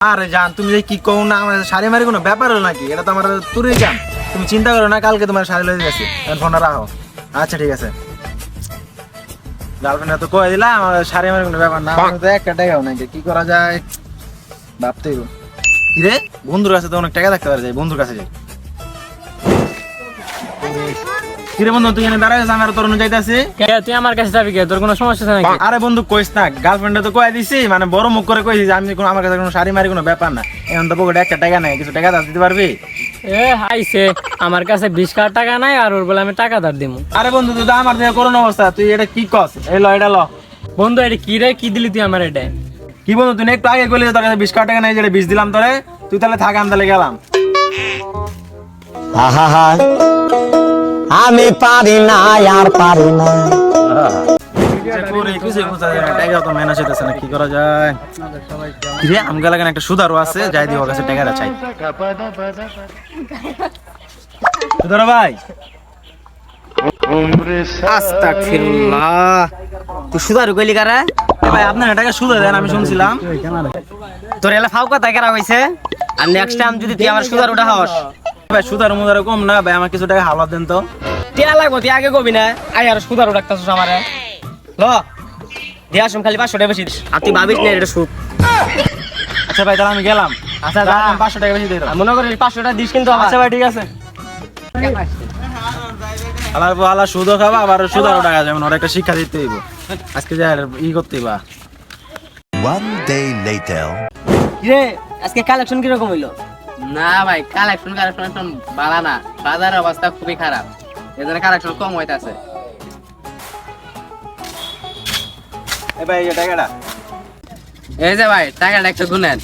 আরে জান তুমি যে কি কও না, আমার শাড়ি মারি কোনো ব্যাপার হলো নাকি? এটা তো আমার তুই জান, তুমি চিন্তা করো না, কালকে তোমার শাড়ি লয়ে গেছি, ফোনটা রাখো। আচ্ছা ঠিক আছে, গার্লফ্রেন্ড তো কয়ে দিলাম আমার শাড়ি মারি কোনো ব্যাপার না, আমার তো একটা টাকাও নাই, কি করা যায় ভাবতেই। কি রে, বন্ধুর কাছে তো অনেক টাকা থাকতে পারে, যাই বন্ধুর কাছে যাই। কিরে বন্ধু, তুই এখানে দাঁড়ায় আছিস, আমার তোর যাইতে আছি। তুই আমার কাছে যাবি কে? তোর কোনো সমস্যা আছে নাকি? আরে বন্ধু কইস না, গার্লফ্রেন্ডে তো কয়ে দিছি, মানে বড় মুখ করে কইছি যে আমি কোনো আমার কাছে কোনো শাড়ি মারি কোনো ব্যাপার না। এখন তো পকেটে একটা টাকা নাই, কিছু টাকা ধার দিতে পারবি? এ হাইছে, আমার কাছে 20 টাকা নাই, আর ওর বলে আমি টাকা ধার দিমু। আরে বন্ধু তুই তো আমার দিয়ে করোনা অবস্থা, তুই এটা কি কস? এই ল এটা ল। বন্ধু এটা কি রে, কি দিলি তুই আমার? এটা কি বন্ধু, তুই একটু আগে কইলি যে তোর কাছে 20 টাকা নাই, যেটা 20 দিলাম তোরে, তুই তাহলে থাক, আমি তাহলে গেলাম। আমি পারি না, আর পারি না। টাকা তো মেনে যেতেছে না, কি করা যায়? কিরে আমগা লাগান একটা সুদারও আছে, যাই দিব কাছে টাকাটা চাই। সুদার ভাই, আস্তাগফিরুল্লাহ, তুই সুদারু কইলি কারা? ভাই আপনার টাকা সুদা দেন, আমি শুনছিলাম। তোর এলা ফাউ কথা কেরা হইছে? আর নেক্সট টাইম যদি তুই আমার সুদার উঠা হস, ভাই সুদার মুদার কম না ভাই, আমার কিছু টাকা হাওলাত দেন তো। টিয়া লাগবো, তুই আগে কবি না। আই আর সুদার উঠাকতাছস আমারে, ল দিয়া শুন, খালি 500 টাকা বেশি দিস। আর তুই ভাবিস না এটা সুদ। আচ্ছা ভাই তাহলে আমি গেলাম। আচ্ছা যা, 500 টাকা বেশি দিয়ে দাও। মনে করিস 500 টাকা দিস কিন্তু আমার। আচ্ছা ভাই ঠিক আছে। আলার পর আলা সুদও খাবা, আবার সুদারও টাকা যেমন ওর একটা শিক্ষা দিতে হইব। আজকে যা করতে হইবা। One day later. রে আজকে কালেকশন কি রকম হইলো? না ভাই, কালেকশন একদম ভালো না, বাজারের অবস্থা খুবই খারাপ, এজন্য কালেকশন কম হইতাছে। এই ভাই এই টাকাটা। এই যে ভাই, টাকাটা একটু গুনেন।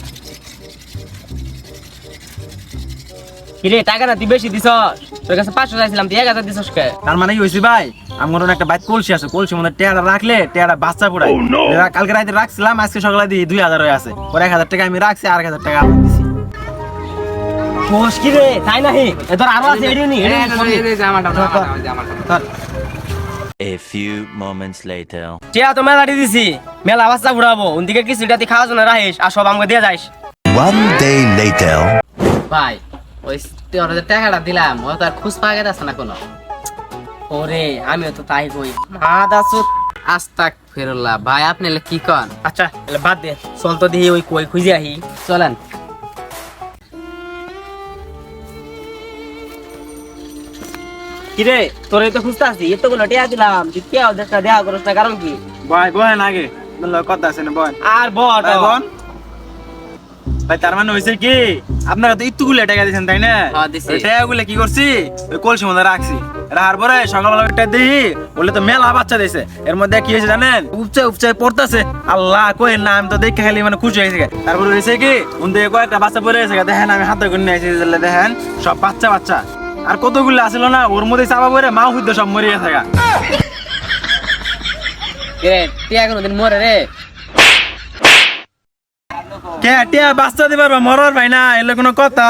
কি রে, টাকাটা তুই বেশি দিছস? তোর কাছে 500 চাইছিলাম, তুই 1000 দিছস কে? তার মানে কি হইছে ভাই, আমার একটা বাইক কলসি আছে, কলসির মধ্যে টেয়ারা রাখলে টেয়ারা বাচ্চা পড়ায়। কালকে রাতে রাখছিলাম, আজকে সকালে দিই 2000 হয়ে আছে, পরে 1000 টাকা আমি রাখছি, আর 1000 টাকা আপনাকে দিছি। কোষ কি রে, তাই নাহি? এ তোর আরো আছে এডিও নি? এই যে জামাটা, ধর। A few moments later. টিয়া তো মেলা দিছি, মেলা বাচ্চা উড়াবো, ওদিকে কিছুটা তুই খাওয়ার জন্য রাখিস, আর সব আমাকে দিয়ে যাইস। One day later. ভাই ওই তোর যে টাকাটা দিলাম, ও তো আর খুঁজ পাওয়া গেছে না কোনো। ওরে আমিও তো তাই কই, মাদাসুত। আস্তাগফিরুল্লাহ ভাই, আপনি এলে কি কন? আচ্ছা তাহলে বাদ দে, চল তো দিই ওই কই খুঁজে আহি। চলেন। কি রে, তোরে তো খুঁজতে আসছি, এতগুলো টিয়া দিলাম, তুই কে দেখা দেখা করিস না, কারণ কি? ভাই বহেন আগে, বললো কথা আছে না, বহেন। আর বল ভাই বল। ভাই তার মানে হইছে কি, আপনারা তো ইত্তুগুলো টাকা দিয়েছেন তাই না? হ্যাঁ, দিছি। ওই টাকাগুলো কি করছি, ওই কলসির মধ্যে রাখছি, রাখার পরে সকালবেলা একটা দিই, বললে তো মেলা বাচ্চা দিয়েছে, এর মধ্যে কি হয়েছে জানেন, উপচে উপচে পড়তেছে, আল্লাহ কই না, আমি তো দেখে খালি মানে খুশি হয়েছে। তারপরে হয়েছে কি, ওদের কয়েকটা বাচ্চা পড়ে গেছে, দেখেন আমি হাতে করে নিয়ে এসেছি, দেখেন সব বাচ্চা বাচ্চা, আর কতগুলো আসিল না, ওর মধ্যে চাপা পড়ে মা হইতে সব মরে গেছে। রে টিয়া কোনদিন মরে রে? কে টিয়া বাচ্চা দিবার বা মরার ভাই না, এলে কোনো কথা?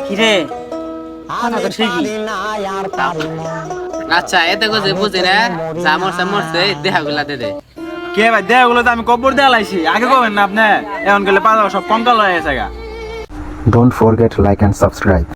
কি রে, ঠিকই। আচ্ছা এতে যে বুঝি না, যা মরছে মরছে, দেহাগুলা দে দে। কে ভাই দেহগুলো তো আমি কবর দেয়া লাইছি, আগে কবেন না আপনি, এখন গেলে পাওয়া সব কঙ্কাল হয়ে গেছে গা। Don't forget to like and subscribe.